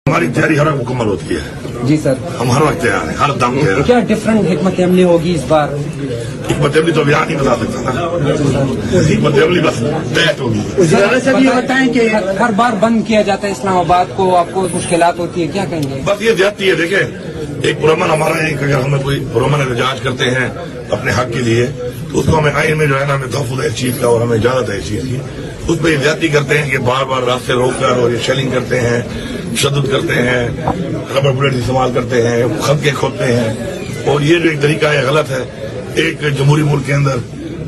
ہماری تیاری ہر وقت مکمل ہوتی ہے جی سر. ہم ہر وقت تیار ہیں, ہر دم تیار ہیں. کیا ڈفرنٹ حکمت عملی ہوگی اس بار؟ حکمت عملی تو ابھی نہیں بتا سکتا نا, حکمت عملی بس بیٹ ہوگی. سر یہ بتائیں کہ ہر بار بند کیا جاتا ہے اسلام آباد کو, آپ کو مشکلات ہوتی ہے, کیا کہیں گے؟ بس یہ زیادتی ہے. دیکھیں, ایک پرامن ہمارا ہے کہ اگر ہمیں کوئی پرامن احتجاج کرتے ہیں اپنے حق کے لیے تو اس کو ہمیں آئین میں جو ہے نا ہمیں تحفظ ہے اس چیز کا اور ہمیں اجازت ہے اس چیز کی. اس پہ یہ زیادتی کرتے ہیں کہ بار بار راستے روک کر اور یہ شیلنگ کرتے ہیں, تشدد کرتے ہیں, ربر بلیٹ استعمال کرتے ہیں, خطے کھودتے ہیں, اور یہ جو ایک طریقہ ہے غلط ہے. ایک جمہوری ملک کے اندر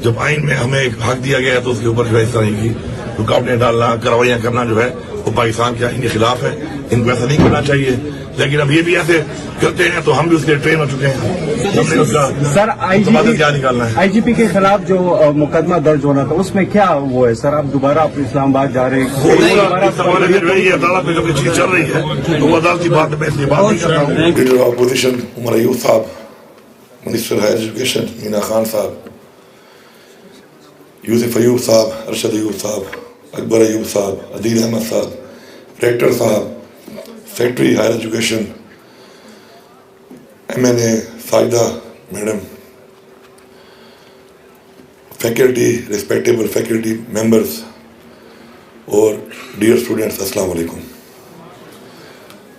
جب آئین میں ہمیں ایک حق دیا گیا ہے تو اس کے اوپر جو ہے اس طرح کی رکاوٹیں ڈالنا, کارروائیاں کرنا جو ہے وہ پاکستان کے آئین کے خلاف ہے. ان کو ایسا نہیں کرنا چاہیے, لیکن اب یہ بھی ایسے کرتے ہیں تو ہم بھی اس کے ٹرین ہو چکے ہیں. ہم نے اس کا سر کیا نکالنا ہے. آئی جی پی کے خلاف جو مقدمہ درج ہونا تھا اس میں کیا وہ ہے سر؟ آپ دوبارہ اسلام آباد جا رہے ہیں؟ اس زمانے میں جو ہے یہ عدالت میں جو چیز چل رہی ہے تو وہ عدالتی بات میں اس لیے بات نہیں کرتا ہوں. Leader of opposition Omar Ayub صاحب, منسٹر ہائر ایجوکیشن مینا خان صاحب, یوسف ایوب صاحب, ارشد ایوب صاحب, اکبر ایوب صاحب, عدیل احمد صاحب, ریکٹر صاحب, secretary higher education MNA Sajida madam, faculty, respectable faculty members اور ڈیئر اسٹوڈنٹس, السلام علیکم.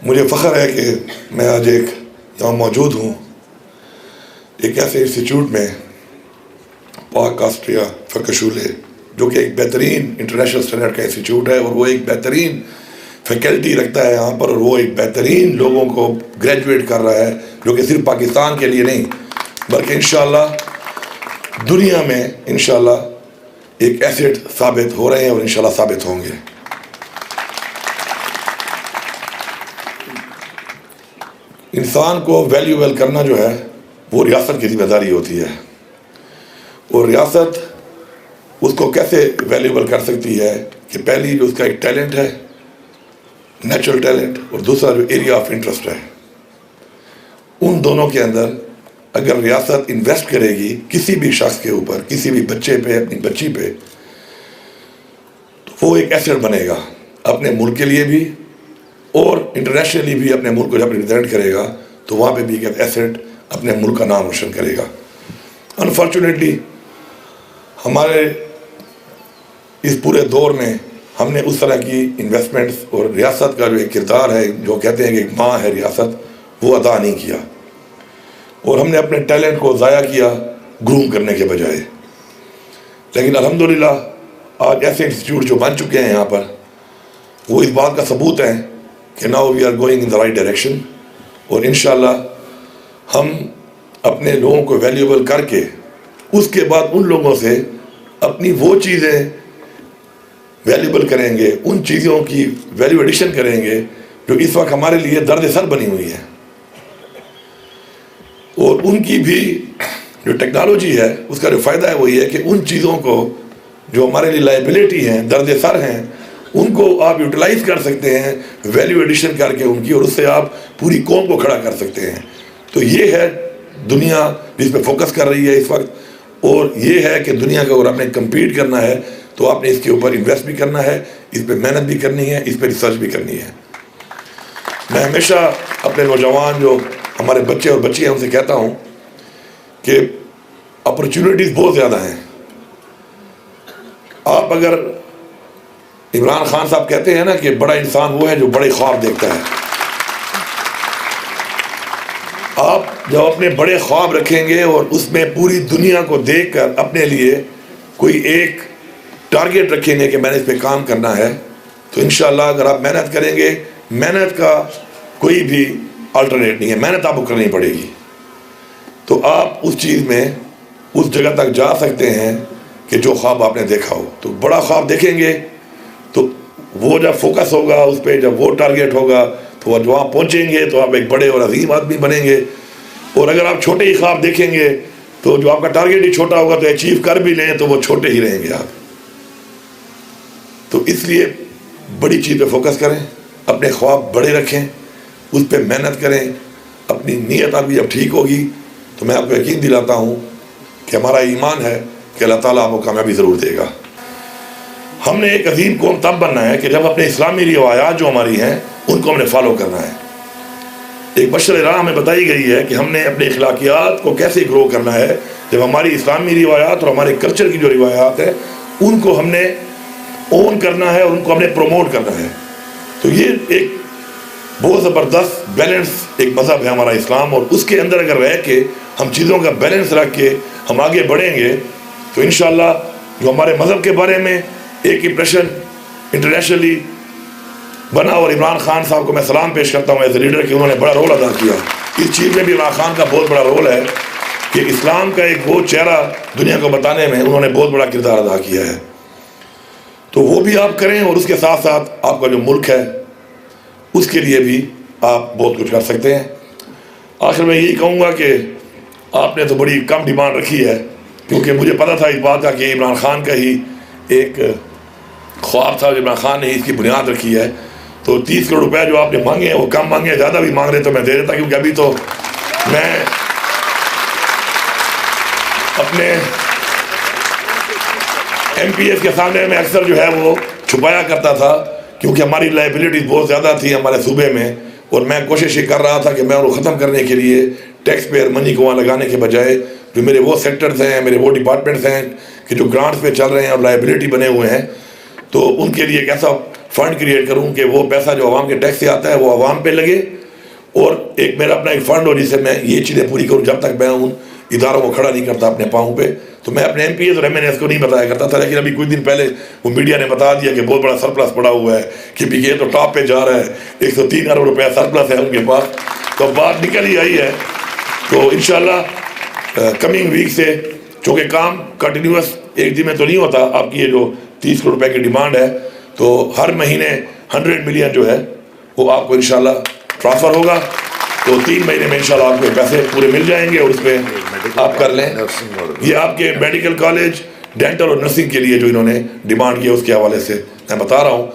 مجھے فخر ہے کہ میں آج یہاں موجود ہوں ایک ایسے انسٹیٹیوٹ میں, پاک آسٹریا فکشولے, جو کہ ایک بہترین انٹرنیشنل اسٹینڈرڈ کا انسٹیٹیوٹ ہے اور وہ ایک بہترین فیکلٹی رکھتا ہے یہاں پر, اور وہ ایک بہترین لوگوں کو گریجویٹ کر رہا ہے جو کہ صرف پاکستان کے لیے نہیں بلکہ انشاءاللہ دنیا میں انشاءاللہ ایک ایسیٹ ثابت ہو رہے ہیں اور انشاءاللہ ثابت ہوں گے. انسان کو ویلیوبل کرنا جو ہے وہ ریاست کی ذمہ داری ہوتی ہے, اور ریاست اس کو کیسے ویلیوبل کر سکتی ہے کہ پہلی جو اس کا ایک ٹیلنٹ ہے, نیچرل ٹیلنٹ, اور دوسرا جو ایریا آف انٹرسٹ ہے. ان دونوں کے اندر اگر ریاست انویسٹ کرے گی کسی بھی شخص کے اوپر, کسی بھی بچے پہ, اپنی بچی پہ, تو وہ ایک ایسیٹ بنے گا اپنے ملک کے لیے بھی, اور انٹرنیشنلی بھی اپنے ملک کو جب ریپرزینٹ کرے گا تو وہاں پہ بھی ایک ایسیٹ اپنے ملک کا نام روشن کرے گا. انفارچونیٹلی ہمارے اس پورے دور میں ہم نے اس طرح کی انویسٹمنٹس اور ریاست کا جو ایک کردار ہے, جو کہتے ہیں کہ ایک ماں ہے ریاست, وہ ادا نہیں کیا, اور ہم نے اپنے ٹیلنٹ کو ضائع کیا گروم کرنے کے بجائے. لیکن الحمدللہ آج ایسے انسٹیٹیوٹ جو بن چکے ہیں یہاں پر, وہ اس بات کا ثبوت ہے کہ now we are going in the right direction, اور انشاءاللہ ہم اپنے لوگوں کو ویلیوبل کر کے اس کے بعد ان لوگوں سے اپنی وہ چیزیں ویلیوبل کریں گے, ان چیزوں کی ویلیو ایڈیشن کریں گے جو اس وقت ہمارے لیے درد سر بنی ہوئی ہے. اور ان کی بھی جو ٹیکنالوجی ہے اس کا جو فائدہ ہے وہ یہ ہے کہ ان چیزوں کو جو ہمارے لیے لائبلٹی ہیں, درد سر ہیں, ان کو آپ یوٹیلائز کر سکتے ہیں ویلیو ایڈیشن کر کے ان کی, اور اس سے آپ پوری قوم کو کھڑا کر سکتے ہیں. تو یہ ہے دنیا جس پہ فوکس کر رہی ہے اس وقت, اور یہ ہے کہ دنیا کا اگر آپ نے کمپیٹ کرنا ہے تو آپ نے اس کے اوپر انویسٹ بھی کرنا ہے, اس پہ محنت بھی کرنی ہے, اس پہ ریسرچ بھی کرنی ہے. میں ہمیشہ اپنے نوجوان جو ہمارے بچے اور بچیاں ان سے کہتا ہوں کہ اپرچونٹیز بہت زیادہ ہیں. آپ اگر عمران خان صاحب کہتے ہیں نا کہ بڑا انسان وہ ہے جو بڑے خواب دیکھتا ہے, آپ جب اپنے بڑے خواب رکھیں گے اور اس میں پوری دنیا کو دیکھ کر اپنے لیے کوئی ایک ٹارگیٹ رکھیں گے کہ میں نے اس پہ کام کرنا ہے, تو انشاءاللہ اگر آپ محنت کریں گے, محنت کا کوئی بھی آلٹرنیٹ نہیں ہے, محنت آپ کو کرنی پڑے گی, تو آپ اس چیز میں اس جگہ تک جا سکتے ہیں کہ جو خواب آپ نے دیکھا ہو. تو بڑا خواب دیکھیں گے تو وہ جب فوکس ہوگا اس پہ, جب وہ ٹارگیٹ ہوگا تو جب وہاں پہنچیں گے تو آپ ایک بڑے اور عظیم آدمی بنیں گے. اور اگر آپ چھوٹے ہی خواب دیکھیں گے تو جو آپ کا ٹارگیٹ ہی چھوٹا ہوگا تو اچیو کر بھی لیں تو وہ چھوٹے ہی رہیں گے آپ. تو اس لیے بڑی چیز پہ فوکس کریں, اپنے خواب بڑے رکھیں, اس پہ محنت کریں. اپنی نیت آپ کی جب ٹھیک ہوگی تو میں آپ کو یقین دلاتا ہوں کہ ہمارا ایمان ہے کہ اللہ تعالیٰ آپ کو کامیابی ضرور دے گا. ہم نے ایک عظیم قوم تب بننا ہے کہ جب اپنے اسلامی روایات جو ہماری ہیں ان کو ہم نے فالو کرنا ہے. ایک مشعل راہ ہمیں بتائی گئی ہے کہ ہم نے اپنے اخلاقیات کو کیسے گرو کرنا ہے. جب ہماری اسلامی روایات اور ہمارے کلچر کی جو روایات ہیں ان کو ہم نے اون کرنا ہے اور ان کو ہم نے پروموٹ کرنا ہے. تو یہ ایک بہت زبردست بیلنس ایک مذہب ہے ہمارا اسلام, اور اس کے اندر اگر رہ کے ہم چیزوں کا بیلنس رکھ کے ہم آگے بڑھیں گے تو انشاءاللہ جو ہمارے مذہب کے بارے میں ایک امپریشن انٹرنیشنلی بنا, اور عمران خان صاحب کو میں سلام پیش کرتا ہوں ایز اے لیڈر کہ انہوں نے بڑا رول ادا کیا. اس چیز میں بھی عمران خان کا بہت بڑا رول ہے کہ اسلام کا ایک وہ چہرہ دنیا کو بتانے میں انہوں نے بہت بڑا کردار ادا کیا ہے. تو وہ بھی آپ کریں, اور اس کے ساتھ ساتھ آپ کا جو ملک ہے اس کے لیے بھی آپ بہت کچھ کر سکتے ہیں. آخر میں یہی کہوں گا کہ آپ نے تو بڑی کم ڈیمانڈ رکھی ہے, کیونکہ مجھے پتا تھا اس بات کا کہ عمران خان کا ہی ایک خواب تھا, عمران خان نے اس کی بنیاد رکھی ہے. تو 30 کروڑ روپے جو آپ نے مانگے ہیں وہ کم مانگے ہیں, زیادہ بھی مانگ رہے تو میں دے دیتا, کیونکہ ابھی تو میں اپنے ایم پی ایس کے سامنے میں اکثر جو ہے وہ چھپایا کرتا تھا, کیونکہ ہماری لائبلٹیز بہت زیادہ تھی ہمارے صوبے میں, اور میں کوشش یہ کر رہا تھا کہ میں ان کو ختم کرنے کے لیے ٹیکس پیئر منی کو وہاں لگانے کے بجائے جو میرے وہ سیکٹرز ہیں, میرے وہ ڈپارٹمنٹس ہیں کہ جو گرانٹس پہ چل رہے ہیں اور لائبلٹی بنے ہوئے ہیں, تو ان کے لیے ایک ایسا فنڈ کریٹ کروں کہ وہ پیسہ جو عوام کے ٹیکس سے آتا ہے وہ عوام پہ لگے, اور ایک میرا اپنا ایک فنڈ ہو جس سے میں یہ چیزیں پوری کروں. جب تک میں ان اداروں کو کھڑا نہیں کرتا اپنے پاؤں پہ, تو میں اپنے ایم پی ایس اور ایم این ایس کو نہیں بتایا کرتا تھا, لیکن ابھی کچھ دن پہلے وہ میڈیا نے بتا دیا کہ بہت بڑا سرپلس پڑا ہوا ہے, کہ بھی یہ تو ٹاپ پہ جا رہا ہے, 103 ارب روپیہ سرپلس ہے ان کے پاس. تو بات نکل ہی آئی ہے. تو انشاءاللہ کمنگ ویک سے, چونکہ کام کنٹینیوس ایک دن میں تو نہیں ہوتا, آپ کی یہ جو 30 کروڑ روپے کی ڈیمانڈ ہے تو ہر مہینے 100 ملین جو ہے وہ آپ کو انشاءاللہ ٹرانسفر ہوگا. تو 3 مہینے میں انشاءاللہ آپ کو پیسے پورے مل جائیں گے, اور اس پہ آپ کر لیں. یہ آپ کے میڈیکل کالج, ڈینٹل اور نرسنگ کے لیے جو انہوں نے ڈیمانڈ کیا اس کے حوالے سے میں بتا رہا ہوں.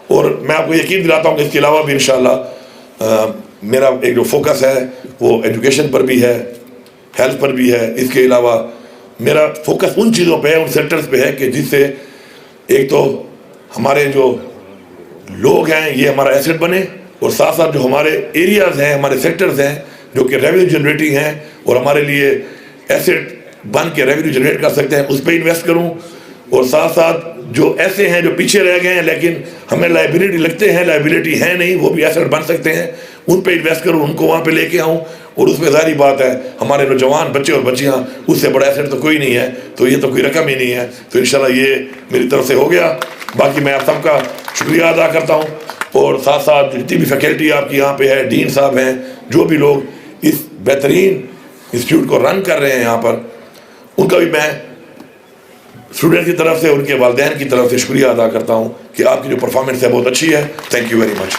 اور میں آپ کو یقین دلاتا ہوں کہ اس کے علاوہ بھی انشاءاللہ میرا ایک جو فوکس ہے وہ ایجوکیشن پر بھی ہے, ہیلتھ پر بھی ہے. اس کے علاوہ میرا فوکس ان چیزوں پہ ہے, ان سیکٹرز پہ ہے کہ جس سے ایک تو ہمارے جو لوگ ہیں یہ ہمارا ایسٹ بنے, اور ساتھ ساتھ جو ہمارے ایریاز ہیں, ہمارے سیکٹرز ہیں جو کہ ریونیو جنریٹنگ ہیں اور ہمارے لیے ایسٹ بن کے ریونیو جنریٹ کر سکتے ہیں, اس پہ انویسٹ کروں. اور ساتھ ساتھ جو ایسے ہیں جو پیچھے رہ گئے ہیں لیکن ہمیں لائبلٹی لگتے ہیں, لائبلٹی ہے نہیں, وہ بھی ایسٹ بن سکتے ہیں, ان پہ انویسٹ کروں, ان کو وہاں پہ لے کے آؤں. اور اس میں ظاہری بات ہے ہمارے نوجوان بچے اور بچیاں, اس سے بڑا ایسٹ تو کوئی نہیں ہے, تو یہ تو کوئی رقم ہی نہیں ہے. تو انشاءاللہ یہ میری طرف سے ہو گیا. باقی میں آپ سب کا شکریہ ادا کرتا ہوں, اور ساتھ ساتھ جتنی بھی فیکلٹی آپ کی یہاں پہ ہے, ڈین صاحب ہیں, جو بھی لوگ اس بہترین انسٹیٹیوٹ کو رن کر رہے ہیں یہاں پر, ان کا بھی میں اسٹوڈنٹ کی طرف سے, ان کے والدین کی طرف سے شکریہ ادا کرتا ہوں کہ آپ کی جو پرفارمنس ہے بہت اچھی ہے. Thank you very much.